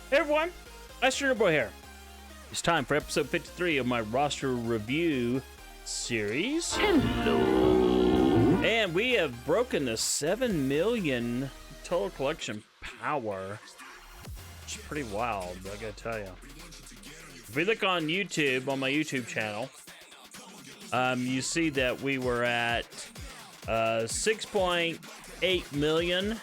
Hey everyone, AstroNerdBoy here. It's time for episode 53 of my roster review series. Hello. And we have broken the 7 million total collection power. It's pretty wild, I gotta tell you. If we look on YouTube, on my YouTube channel, you see that we were at 6.8 million.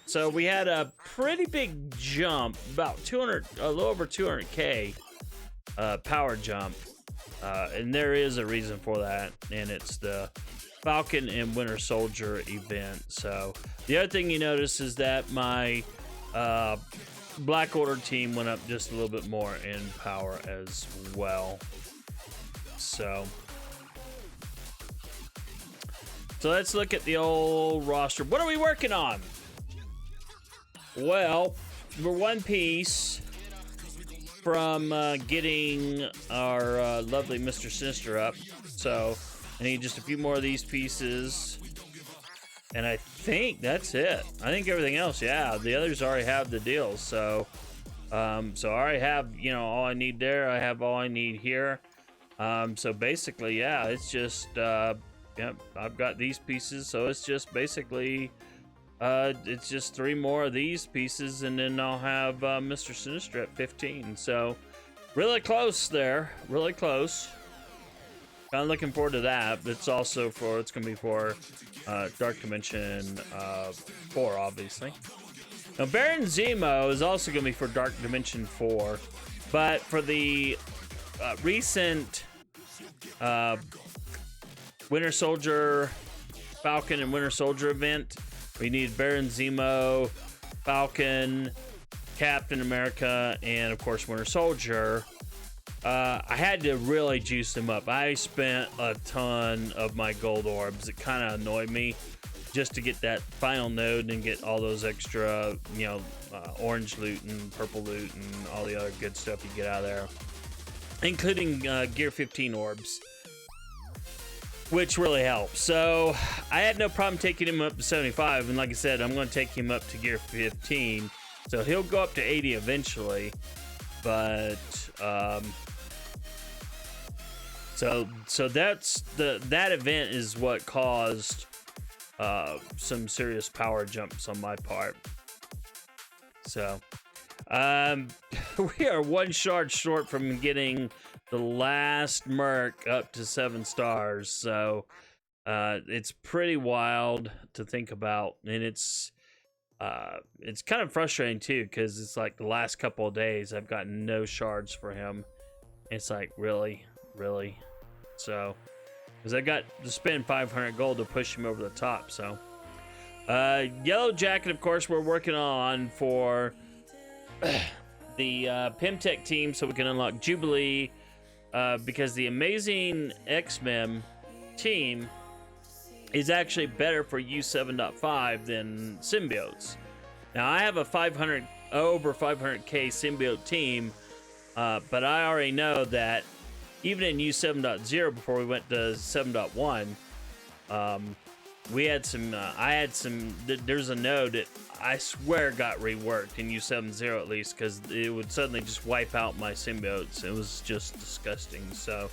So we had a pretty big jump, about 200, a little over 200K power jump. And there is a reason for that, and it's the Falcon and Winter Soldier event. So the other thing you notice is that my Black Order team went up just a little bit more in power as well. So let's look at the old roster. What are we working on? Well, we're one piece from getting our lovely Mr. Sinister up. So I need just a few more of these pieces. And I think that's it. I think everything else, yeah, the others already have the deals. So I already have, you know, all I need there. I have all I need here. So basically, yeah, it's just, yeah, I've got these pieces. So it's just basically, it's just 3 more of these pieces, and then I'll have Mr. Sinister at 15. So really close there, really close. I'm looking forward to that. It's also for, it's going to be for Dark Dimension 4, obviously. Now, Baron Zemo is also going to be for Dark Dimension 4, but for the recent Winter Soldier, Falcon and Winter Soldier event, we need Baron Zemo, Falcon, Captain America, and of course Winter Soldier. I had to really juice them up. I spent a ton of my gold orbs. It kind of annoyed me just to get that final node and get all those extra, you know, orange loot and purple loot and all the other good stuff you get out of there, including Gear 15 orbs, which really helps. So I had no problem taking him up to 75, and like I said, I'm going to take him up to Gear 15. So he'll go up to 80 eventually, but so that's that event is what caused some serious power jumps on my part. So we are 1 shard short from getting the last Merc up to 7 stars. So it's pretty wild to think about, and it's kind of frustrating too, because it's like the last couple of days I've gotten no shards for him. It's like, really. So because I got to spend 500 gold to push him over the top. So Yellow Jacket, of course, we're working on for the Pimtech team, so we can unlock Jubilee, because the Amazing X-Men team is actually better for U7.5 than symbiotes. Now I have a over 500k symbiote team, but I already know that even in U7.0, before we went to 7.1, we had some, there's a node that I swear got reworked in U7.0 at least, because it would suddenly just wipe out my symbiotes. It was just disgusting. So,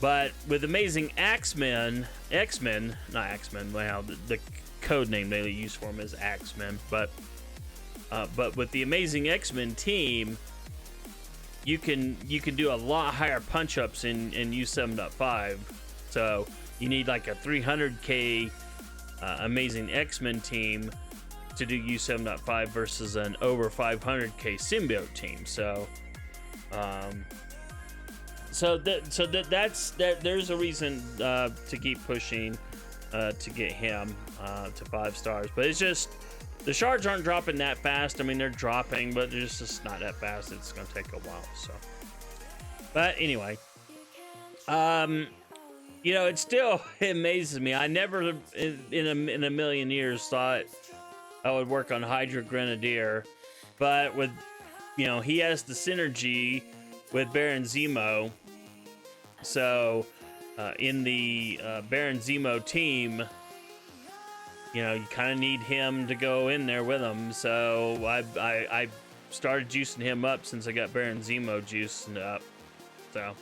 but with Amazing X-Men, not X-Men, wow, the code name they use for them is X-Men, but with the Amazing X-Men team, you can do a lot higher punch-ups in U7.5. So you need like a 300k Amazing X-Men team to do U7.5 versus an over 500k symbiote team. So there's a reason to keep pushing to get him to 5 stars. But it's just the shards aren't dropping that fast. I mean, they're dropping, but they're just not that fast. It's gonna take a while. So, but anyway, you know, it amazes me. I never in a million years thought I would work on Hydra Grenadier, but with, you know, he has the synergy with Baron Zemo. So in the Baron Zemo team, you know, you kind of need him to go in there with him. So I started juicing him up since I got Baron Zemo juicing up. So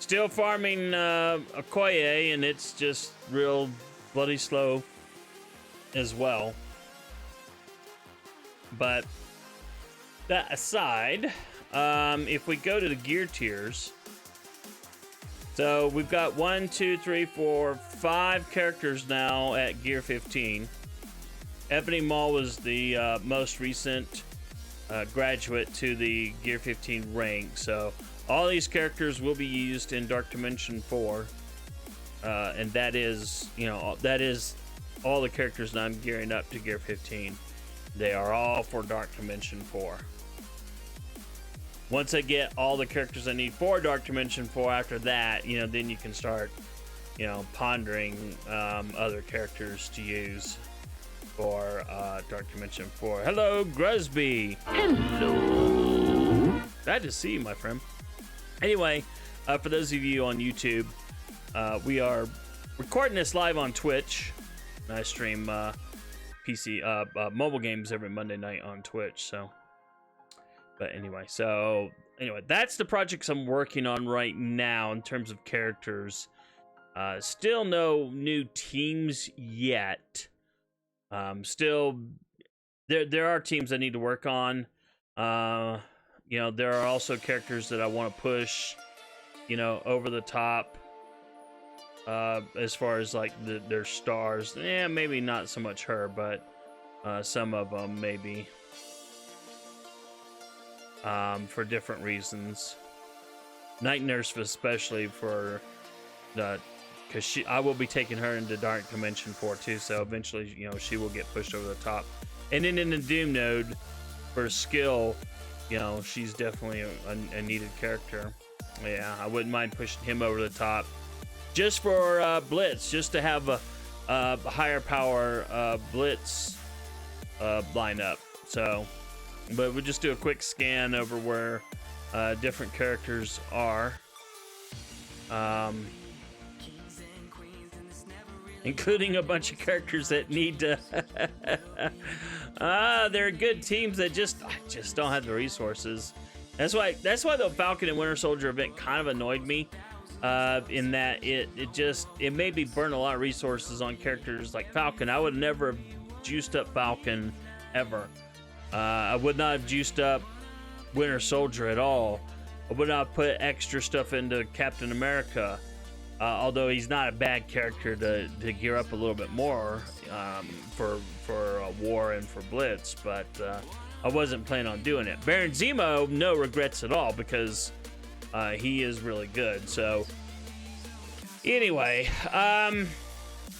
still farming Okoye, and it's just real bloody slow as well. But that aside, if we go to the gear tiers, so we've got 1, 2, 3, 4, 5 characters now at gear 15. Ebony Maw was the most recent graduate to the gear 15 rank. So all these characters will be used in Dark Dimension 4, and that is, you know, that is all the characters that I'm gearing up to gear 15. They are all for Dark Dimension 4. Once I get all the characters I need for Dark Dimension 4, after that, you know, then you can start, you know, pondering other characters to use for Dark Dimension 4. Hello, Grusby. Hello. Glad to see you, my friend. Anyway, for those of you on YouTube, we are recording this live on Twitch. I stream PC mobile games every Monday night on Twitch. So, but anyway, that's the projects I'm working on right now in terms of characters. Still no new teams yet. Still, there are teams I need to work on. You know, there are also characters that I want to push, you know, over the top. As far as like their stars, maybe not so much her, but some of them maybe. For different reasons. Night Nurse especially for the, because I will be taking her into Dark Dimension 4 too, so eventually, you know, she will get pushed over the top. And then in the Doom node for skill, you know, she's definitely a needed character. Yeah, I wouldn't mind pushing him over the top just for Blitz, just to have a higher power Blitz lineup. So, but we'll just do a quick scan over where different characters are, including a bunch of characters that need to. There are good teams that just don't have the resources. That's why the Falcon and Winter Soldier event kind of annoyed me. In that it made me burn a lot of resources on characters like Falcon. I would never have juiced up Falcon ever. I would not have juiced up Winter Soldier at all. I would not put extra stuff into Captain America, although he's not a bad character to gear up a little bit more for War and for Blitz, but I wasn't planning on doing it. Baron Zemo, no regrets at all, because he is really good. So anyway,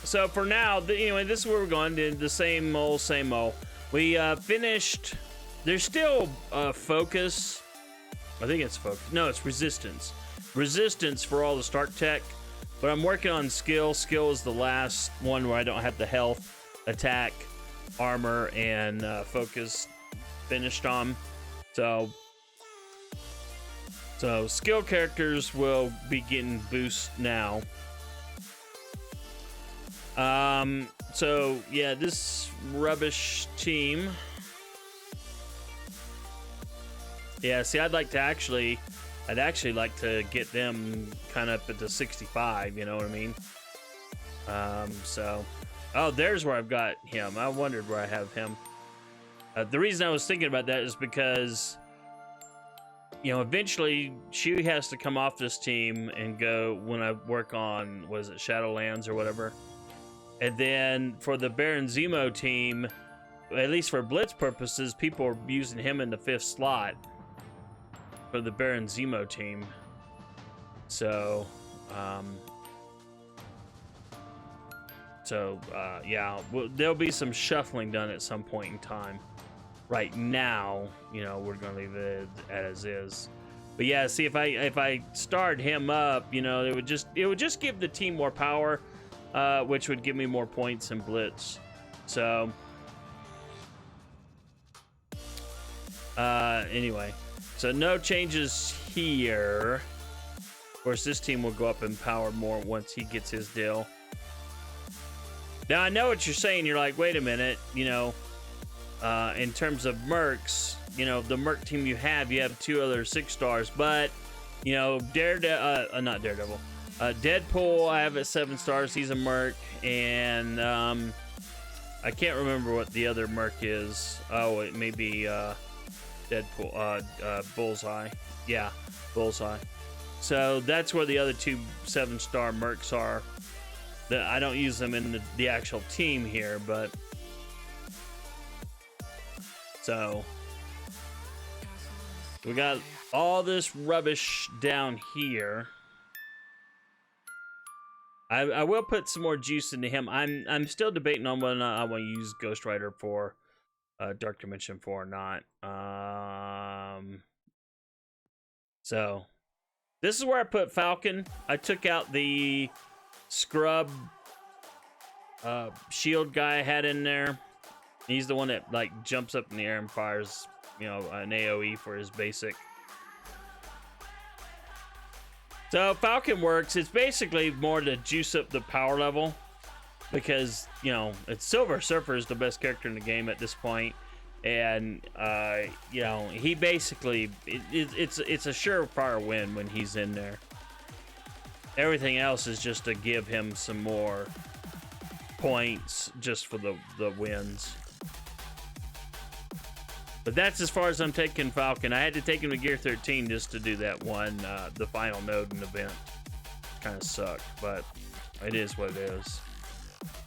so for now, anyway, this is where we're going to the same old. We finished. There's still focus. I think it's focus. No, it's resistance. Resistance for all the Stark tech. But I'm working on skill. Skill is the last one where I don't have the health, attack, armor, and focus finished on. So skill characters will be getting boost now. So yeah, this rubbish team. Yeah, see, I'd actually like to get them kind of up at the 65, you know what I mean? So, oh, there's where I've got him. I wondered where I have him. The reason I was thinking about that is because, you know, eventually she has to come off this team and go when I work on, was it Shadowlands or whatever? And then for the Baron Zemo team, at least for Blitz purposes, people are using him in the 5th slot for the Baron Zemo team. So, yeah, there'll be some shuffling done at some point in time. Right now, you know, we're gonna leave it as is. But yeah, see, if I starred him up, you know, it would just give the team more power, which would give me more points in Blitz. So, anyway, so no changes here. Of course, this team will go up in power more once he gets his deal. Now I know what you're saying. You're like, wait a minute, you know, in terms of mercs, you know, the merc team you have 2 other 6 stars, but you know, not Daredevil, Deadpool, I have at 7 stars. He's a merc, and I can't remember what the other merc is. Oh, it may be Deadpool, Bullseye. Yeah, Bullseye. So that's where the other 2 7-star mercs are. I don't use them in the actual team here, but so we got all this rubbish down here. I will put some more juice into him. I'm still debating on whether or not I want to use Ghost Rider for Dark Dimension 4 or not. So this is where I put Falcon. I took out the scrub shield guy I had in there. He's the one that like jumps up in the air and fires, you know, an AoE for his basic. So Falcon works. It's basically more to juice up the power level because, you know, it's Silver Surfer is the best character in the game at this point, and you know, he basically it's a surefire win when he's in there. Everything else is just to give him some more points just for the wins. But that's as far as I'm taking Falcon. I had to take him to Gear 13 just to do that one, the final node and event. Kind of sucked, but it is what it is.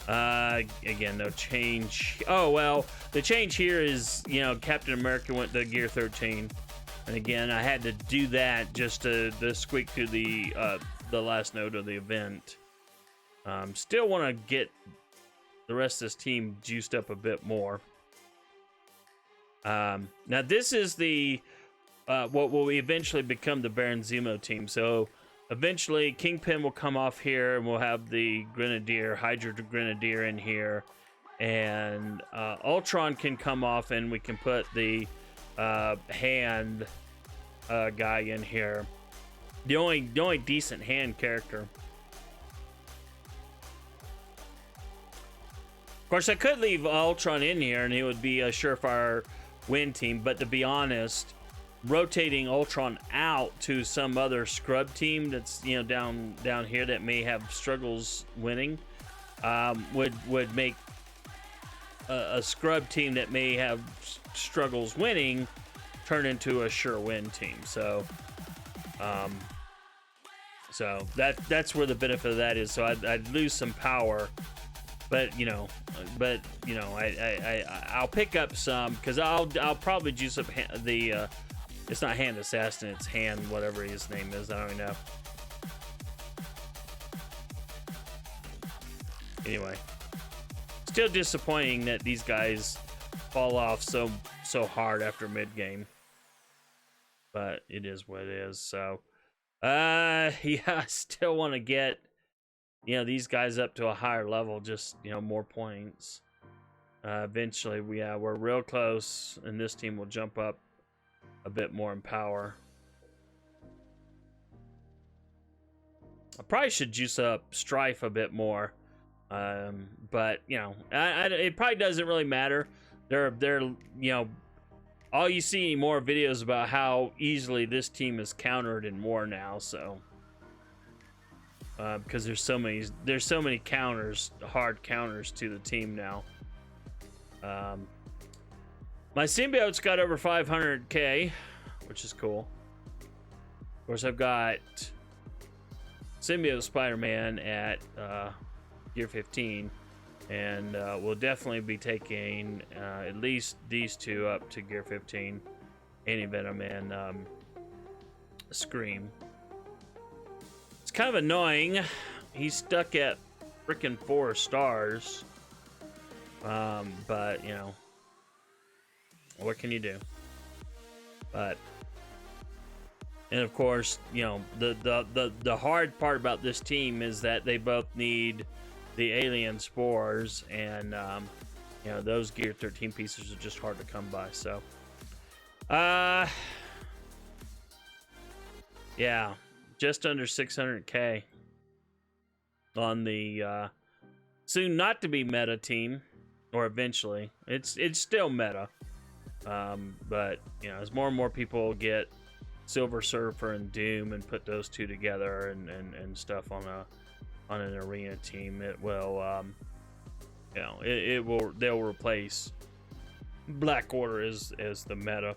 Again, no change. Oh, well, the change here is, you know, Captain America went to Gear 13. And again, I had to do that just to squeak through the last node of the event. Still want to get the rest of this team juiced up a bit more. Now this is the what will eventually become the Baron Zemo team. So eventually Kingpin will come off here, and we'll have the Grenadier, Hydra Grenadier in here, and Ultron can come off, and we can put the hand guy in here. The only decent hand character. Of course, I could leave Ultron in here, and he would be a surefire win team, but to be honest, rotating Ultron out to some other scrub team that's, you know, down here that may have struggles winning would make a scrub team that may have struggles winning turn into a sure win team. So that's where the benefit of that is. So I'd lose some power, but I'll pick up some, because I'll probably juice up the it's not Hand Assassin, it's Hand whatever his name is, I don't know. Anyway, still disappointing that these guys fall off so hard after mid game, but it is what it is. So yeah, I still want to get, you know, these guys up to a higher level, just, you know, more points. Eventually, we're real close, and this team will jump up a bit more in power. I probably should juice up Strife a bit more, but you know, it probably doesn't really matter. They're you know, all you see more videos about how easily this team is countered in war now. So. Because there's so many counters, hard counters to the team now. My symbiote's got over 500k, which is cool. Of course, I've got Symbiote Spider-Man at Gear 15, and we'll definitely be taking at least these 2 up to Gear 15, Anti-Venom and Scream. Kind of annoying. He's stuck at freaking 4 stars. But you know, what can you do? But, and of course, you know, the hard part about this team is that they both need the alien spores, and you know, those Gear 13 pieces are just hard to come by. So yeah, just under 600k on the soon not to be meta team, or eventually. It's still meta. But you know, as more and more people get Silver Surfer and Doom and put those two together and stuff on an arena team, it will you know, they'll replace Black Order as the meta.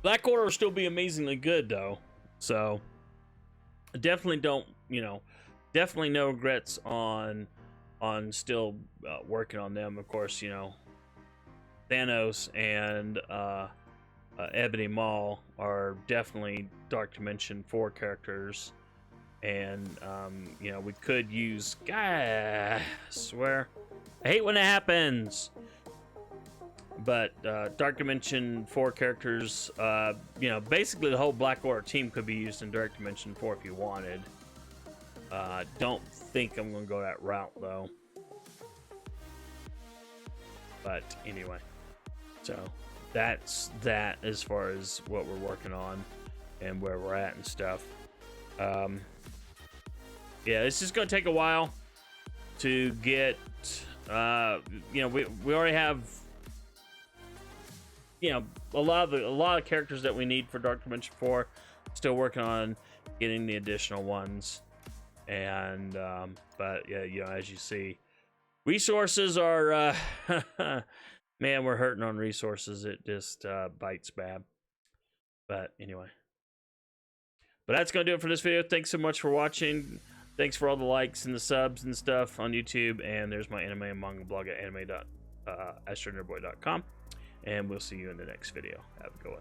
Black Order will still be amazingly good though, so definitely don't, you know, definitely no regrets on still working on them. Of course, you know, Thanos and Ebony Maw are definitely Dark Dimension 4 characters, and you know, we could use, I swear, I hate when it happens. But Dark Dimension 4 characters, you know, basically the whole Black Order team could be used in Dark Dimension 4 if you wanted. Don't think I'm going to go that route, though. But anyway, so that's that as far as what we're working on and where we're at and stuff. Yeah, it's just going to take a while to get, you know, we already have, you know, a lot of characters that we need for Dark Dimension 4. Still working on getting the additional ones, and but yeah, you know, as you see, resources are man, we're hurting on resources. It just bites bad. But anyway, but that's gonna do it for this video. Thanks so much for watching. Thanks for all the likes and the subs and stuff on YouTube. And there's my anime and manga blog at anime.astronerdboy.com. And we'll see you in the next video. Have a good one.